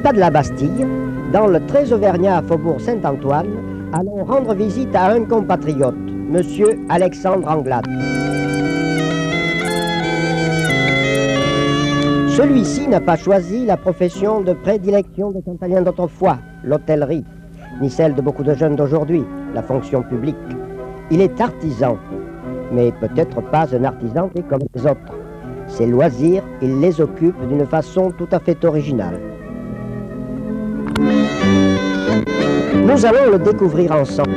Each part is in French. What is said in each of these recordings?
pas de la Bastille, dans le très auvergnat faubourg Saint-Antoine, allons rendre visite à un compatriote, Monsieur Alexandre Anglade. Celui-ci n'a pas choisi la profession de prédilection des Cantaliens d'autrefois, l'hôtellerie, ni celle de beaucoup de jeunes d'aujourd'hui, la fonction publique. Il est artisan, mais peut-être pas un artisan comme les autres. Ses loisirs, il les occupe d'une façon tout à fait originale. Nous allons le découvrir ensemble.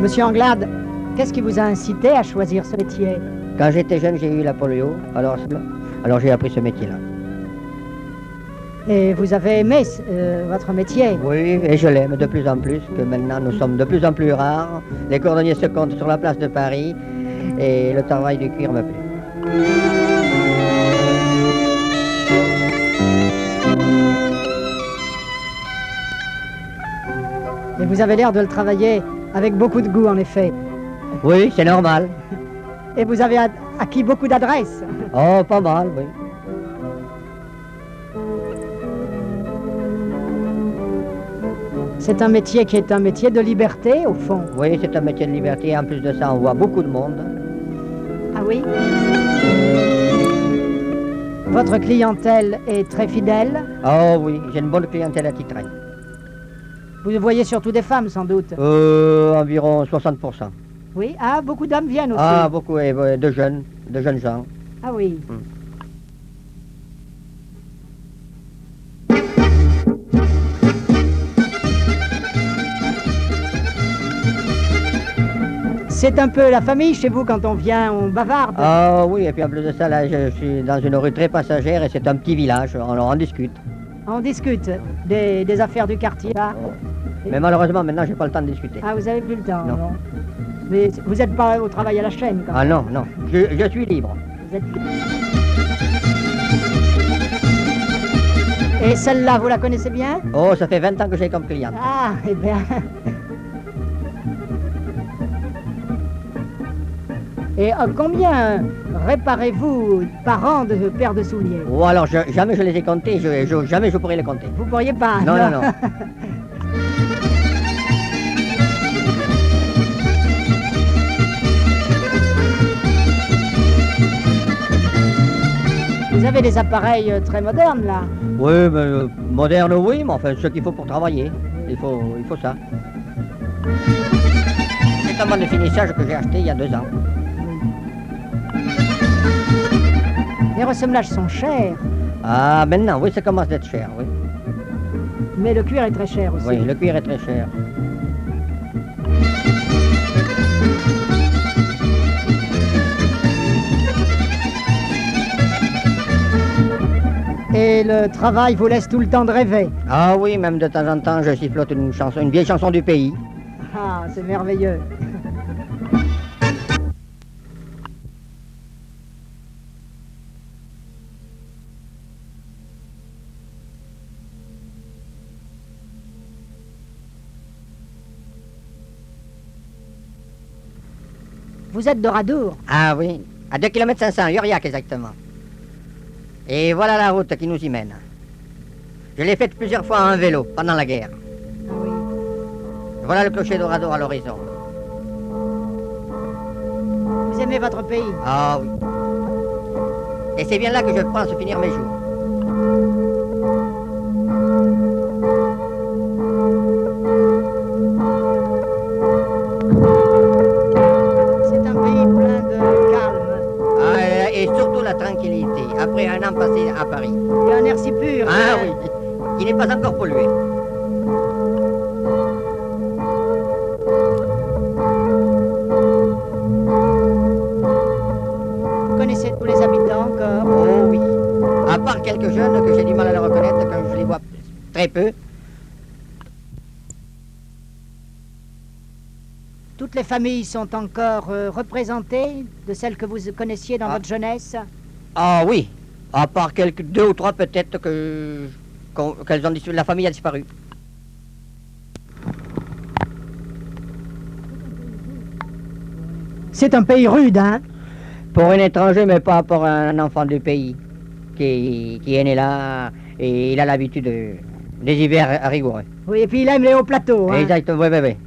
Monsieur Anglade, qu'est-ce qui vous a incité à choisir ce métier? Quand j'étais jeune, j'ai eu la polio, alors j'ai appris ce métier-là. Et vous avez aimé votre métier? Oui, et je l'aime de plus en plus, que maintenant nous sommes de plus en plus rares. Les cordonniers se comptent sur la place de Paris, et le travail du cuir me plaît. Et vous avez l'air de le travailler avec beaucoup de goût, en effet. Oui, c'est normal. Et vous avez acquis beaucoup d'adresses. Oh, pas mal, oui. C'est un métier qui est un métier de liberté, au fond. Oui, c'est un métier de liberté. En plus de ça, on voit beaucoup de monde. Ah oui? Votre clientèle est très fidèle? Oh oui, j'ai une bonne clientèle attitrée. Vous voyez surtout des femmes, sans doute? Environ 60%. Oui? Ah, beaucoup d'hommes viennent aussi? Ah, beaucoup, et de jeunes gens. Ah oui. C'est un peu la famille chez vous, quand on vient, on bavarde. Ah oui, et puis en plus de ça, là, je suis dans une rue très passagère et c'est un petit village, on discute. On discute des affaires du quartier. Là. Mais malheureusement, maintenant, j'ai pas le temps de discuter. Ah, vous avez plus le temps, non. Mais vous n'êtes pas au travail à la chaîne, quand même. Ah non, je suis libre. Vous êtes... Et celle-là, vous la connaissez bien? Oh, ça fait 20 ans que j'ai comme cliente. Ah, eh bien... Et combien réparez-vous par an de paires de souliers? Oh, alors, jamais je les ai comptés, jamais je pourrais les compter. Vous pourriez pas? Non, non, non. Vous avez des appareils très modernes, là? Oui, mais, moderne, oui, mais enfin, ce qu'il faut pour travailler. Il faut ça. C'est un banc de finissage que j'ai acheté il y a 2 ans. Les ressemblages sont chers. Ah, maintenant, oui, ça commence d'être cher, oui. Mais le cuir est très cher aussi. Oui, le cuir est très cher. Et le travail vous laisse tout le temps de rêver? Ah oui, même de temps en temps, je sifflote une vieille chanson du pays. Ah, c'est merveilleux. Vous êtes de Radour? Ah oui, à 2 km 500, Uriac exactement. Et voilà la route qui nous y mène. Je l'ai faite plusieurs fois en vélo, pendant la guerre. Ah oui. Voilà le clocher de Radour à l'horizon. Vous aimez votre pays? Ah oui. Et c'est bien là que je pense finir mes jours. Tranquillité, après un an passé à Paris. Il y a un air si pur. Ah oui, qui n'est pas encore pollué. Vous connaissez tous les habitants encore? Oh oui, à part quelques jeunes que j'ai du mal à les reconnaître, comme je les vois très peu. Toutes les familles sont encore représentées, de celles que vous connaissiez dans votre jeunesse? Ah oui, à part 2 ou 3 peut-être qu'elles ont disparu. La famille a disparu. C'est un pays rude, hein? Pour un étranger, mais pas pour un enfant du pays qui est né là et il a l'habitude des hivers rigoureux. Oui, et puis il aime les hauts plateaux, hein? Exactement, oui, oui, oui.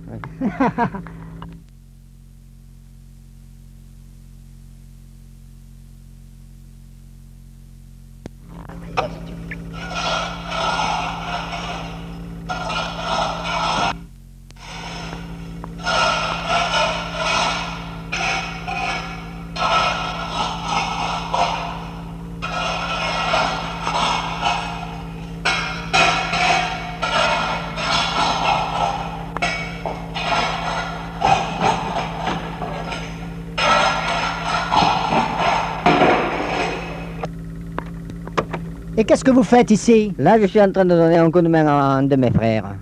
Et qu'est-ce que vous faites ici? Là, je suis en train de donner un coup de main à un de mes frères.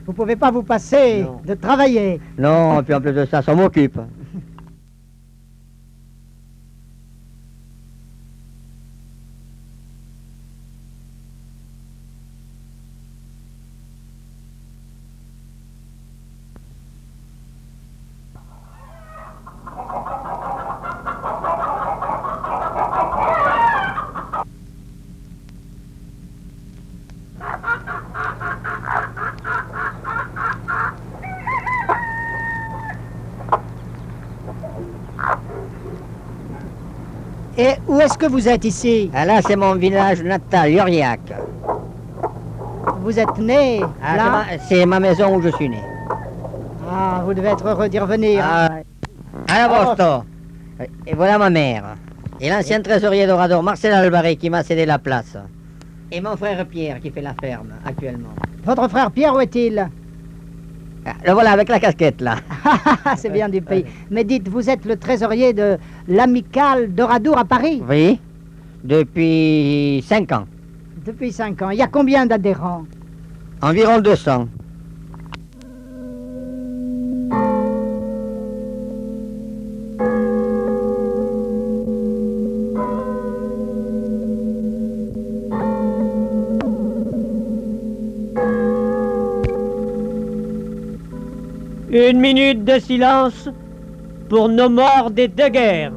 Vous pouvez pas vous passer Non. de travailler. Non, et puis en plus de ça m'occupe. Et où est-ce que vous êtes ici? Ah, là, c'est mon village natal, Luriac. Vous êtes né Ah, là? c'est ma maison où je suis né. Ah, vous devez être heureux d'y revenir. Ah, à la Bosto. Et voilà ma mère. Et l'ancien trésorier d'Orador, Marcel Alvarez, qui m'a cédé la place. Et mon frère Pierre, qui fait la ferme, actuellement. Votre frère Pierre, où est-il? Ah, le voilà, avec la casquette, là. C'est bien du pays. Mais dites, vous êtes le trésorier de l'amicale d'Oradour à Paris? Oui, depuis 5 ans. Depuis 5 ans. Il y a combien d'adhérents? Environ 200. Une minute de silence pour nos morts des deux guerres.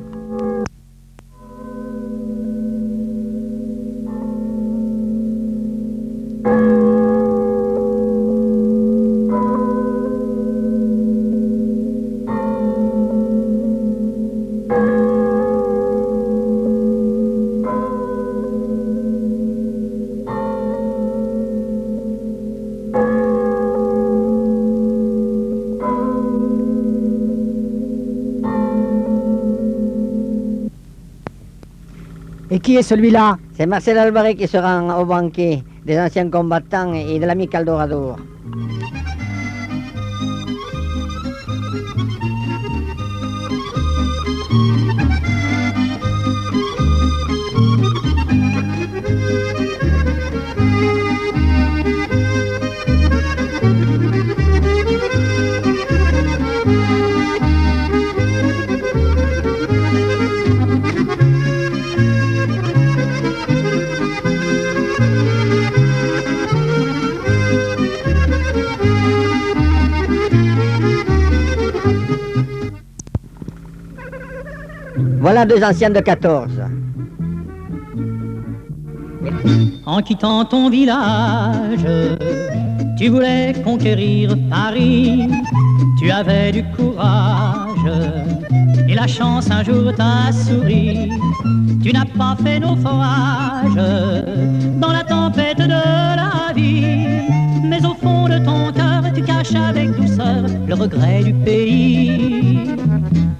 Et qui est celui-là? C'est Marcel Alvarez qui se rend au banquet des anciens combattants et de l'amicale d'Orador. Voilà deux anciens de 14. En quittant ton village, tu voulais conquérir Paris. Tu avais du courage et la chance un jour t'a souri. Tu n'as pas fait naufrage dans la tempête de la vie, mais au fond de ton cœur tu caches avec douceur le regret du pays.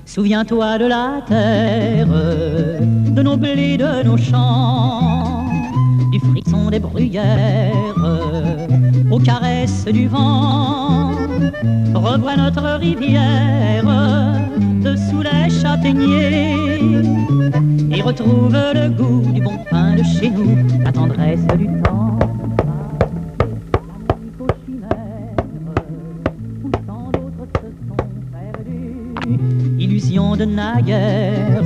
Souviens-toi de la terre, de nos blés, de nos champs, du frisson des bruyères, aux caresses du vent. Revois notre rivière, dessous les châtaigniers, et retrouve le goût du bon pain de chez nous, la tendresse du temps. Illusion de naguère,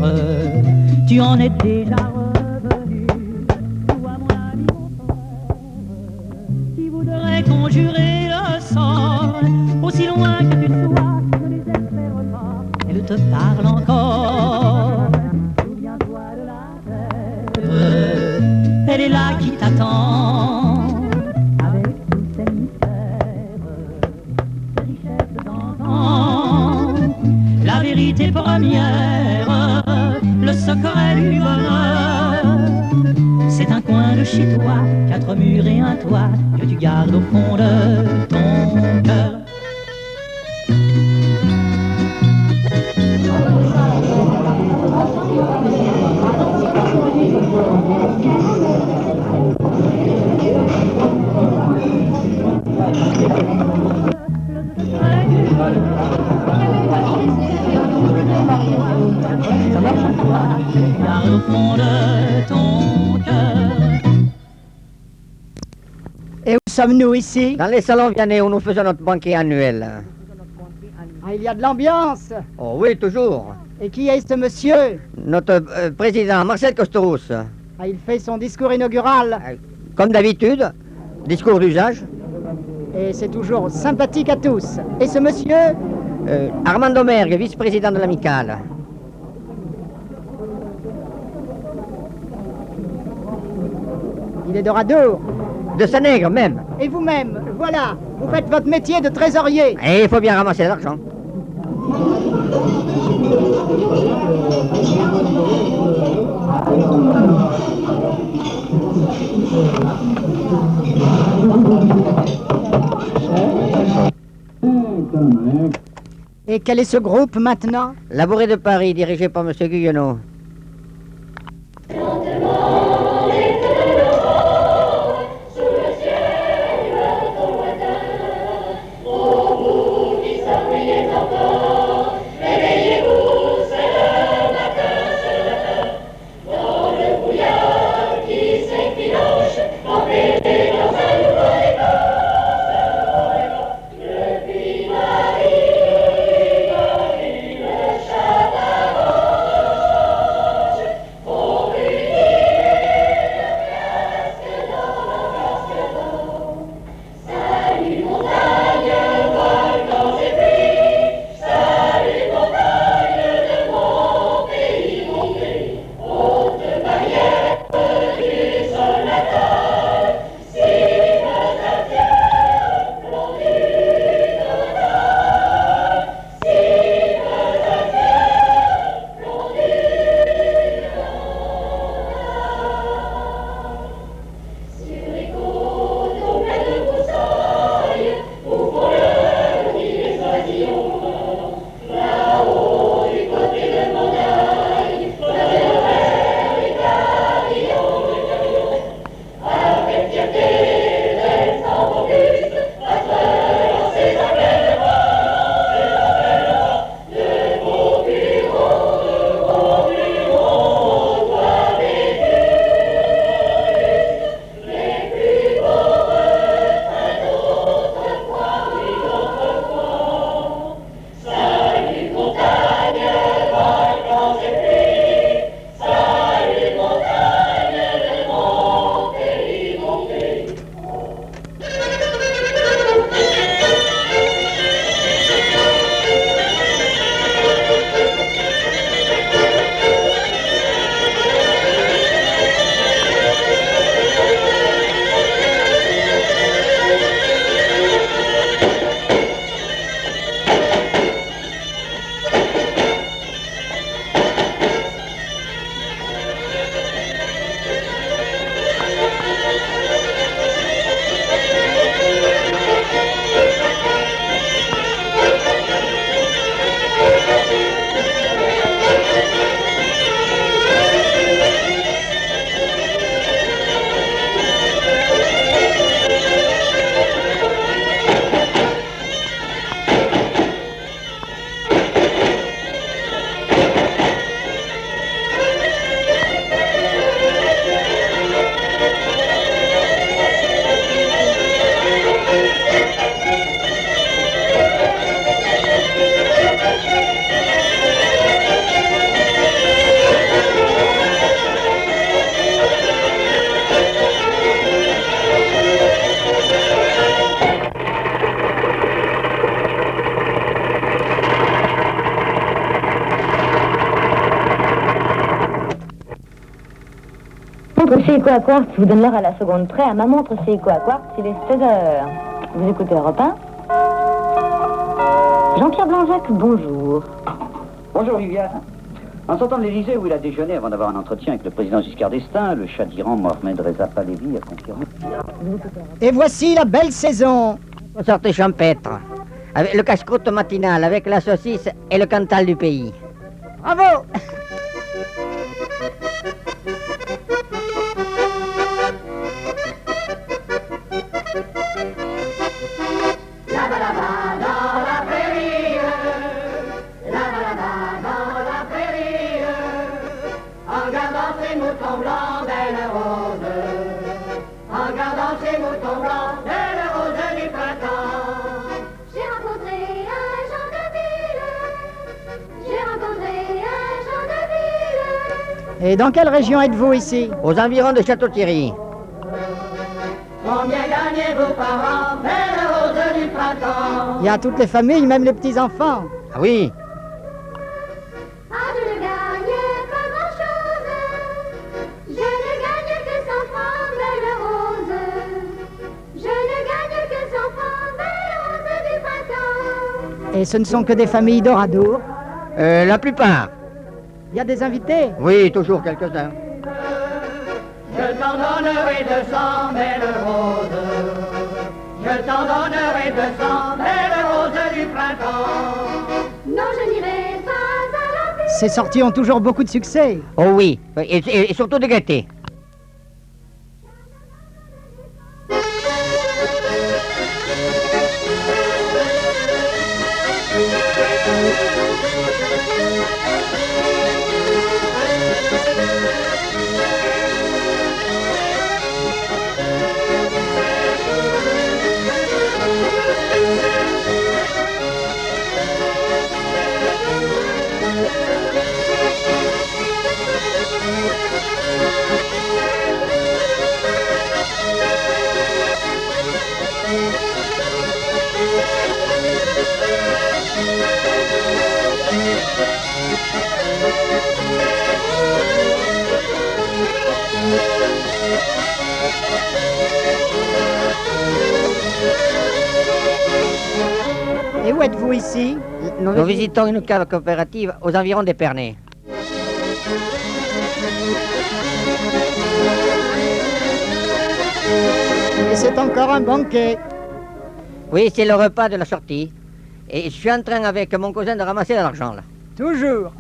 tu en es déjà revenu. Toi, mon ami, mon frère, qui voudrait conjurer le sort, aussi loin que tu sois, ne désespère pas, elle te se parle encore. Souviens-toi de la terre, elle est là qui t'attend, avec tous ses mystères, ses richesses d'antan. La vérité première, le secret du bonheur, c'est un coin de chez toi, 4 murs et un toit, que tu gardes au fond de ton cœur. Garde au fond de ton cœur. Et où sommes-nous ici? Dans les salons Vianney où nous faisons notre banquet annuel. Ah, il y a de l'ambiance. Oh oui, toujours. Et qui est ce monsieur? Notre président, Marcel Costerous. Ah, il fait son discours inaugural. Comme d'habitude, discours d'usage. Et c'est toujours sympathique à tous. Et ce monsieur? Armando Mergue, vice-président de l'amicale. Il est de Radour. De Sanègre même. Et vous-même, voilà, vous faites votre métier de trésorier. Et il faut bien ramasser l'argent. Et quel est ce groupe maintenant? Labouré de Paris, dirigé par M. Guyonneau. montre Seiko à Quartz vous donne l'heure à la seconde près. À ma montre Seiko à Quartz, il est 16h. Vous écoutez Europe 1. Jean-Pierre Blanc-Jacques, bonjour. Bonjour Viviane. En sortant de l'Élysée où il a déjeuné avant d'avoir un entretien avec le président Giscard d'Estaing, le Shah d'Iran Mohamed Reza Pahlavi a confirmé. Et voici la belle saison. Sortez champêtre, avec le casse-croûte matinal, avec la saucisse et le cantal du pays. Bravo. Et dans quelle région êtes-vous ici? Aux environs de Château-Thierry. Combien gagnez-vous par an, belle rose du printemps? Il y a toutes les familles, même les petits-enfants. Ah oui. Ah, je ne gagne pas grand-chose. Je ne gagne que 100 francs, belle rose. Je ne gagne que 100 francs, belle rose du printemps. Et ce ne sont que des familles d'Oradour. La plupart. Il y a des invités? Oui, toujours quelques-uns. Je t'en donnerai 200, belle rose. Je t'en donnerai 200, belle rose du printemps. Non, je n'irai pas à la... Ces sorties ont toujours beaucoup de succès. Oh oui, et surtout de gaieté. Et où êtes-vous ici? Nous visitons une cave coopérative aux environs d'Épernay. Et c'est encore un banquet. Oui, c'est le repas de la sortie. Et je suis en train avec mon cousin de ramasser de l'argent là. Toujours.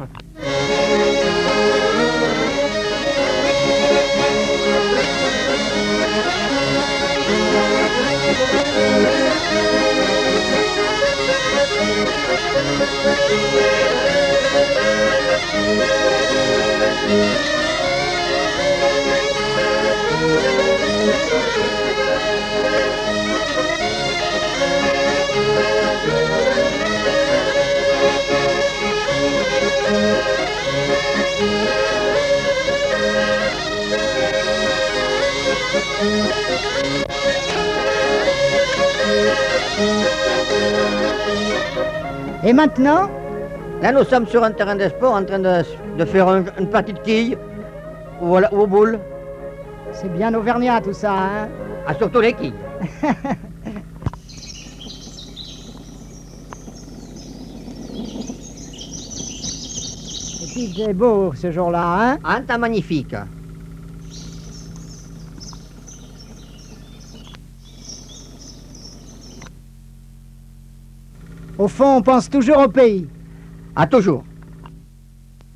Et maintenant? Là, nous sommes sur un terrain de sport en train de faire une partie de quilles ou aux boules. C'est bien auvergnat tout ça, hein? Ah, surtout les quilles. Et puis c'est beau ce jour-là, hein? Un temps magnifique. Au fond, on pense toujours au pays. Ah, toujours.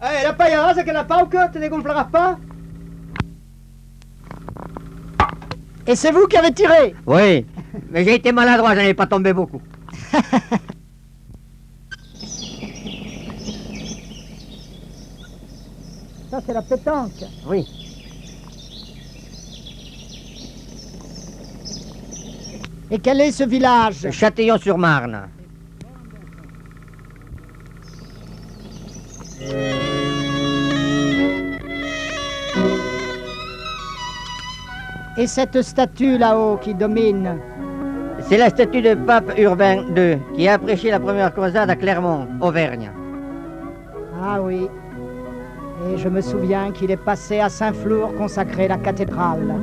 Eh, la paillera, c'est que la pauque te dégonflera pas? Et c'est vous qui avez tiré? Oui, mais j'ai été maladroit, j'en ai pas tombé beaucoup. Ça, c'est la pétanque. Oui. Et quel est ce village? Châtillon-sur-Marne. Et cette statue là-haut qui domine? C'est la statue de pape Urbain II qui a prêché la première croisade à Clermont, Auvergne. Ah oui. Et je me souviens qu'il est passé à Saint-Flour consacrer la cathédrale.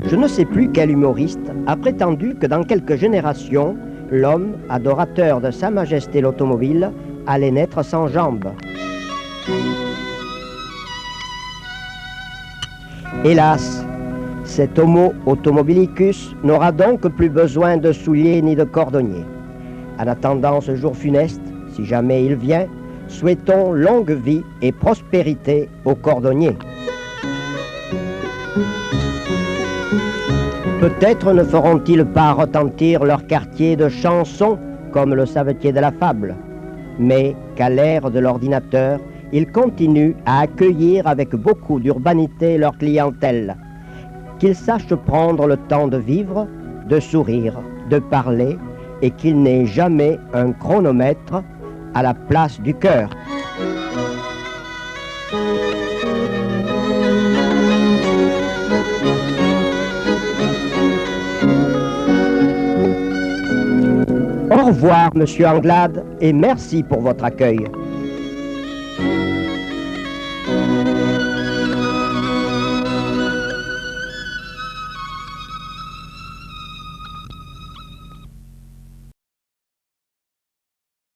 Je ne sais plus quel humoriste a prétendu que dans quelques générations, l'homme, adorateur de Sa Majesté l'automobile, allait naître sans jambes. Hélas, cet Homo automobilicus n'aura donc plus besoin de souliers ni de cordonniers. En attendant ce jour funeste, si jamais il vient, souhaitons longue vie et prospérité aux cordonniers. Peut-être ne feront-ils pas retentir leur quartier de chansons comme le savetier de la fable, mais qu'à l'ère de l'ordinateur, ils continuent à accueillir avec beaucoup d'urbanité leur clientèle, qu'ils sachent prendre le temps de vivre, de sourire, de parler, et qu'il n'ait jamais un chronomètre à la place du cœur. Au revoir, Monsieur Anglade, et merci pour votre accueil.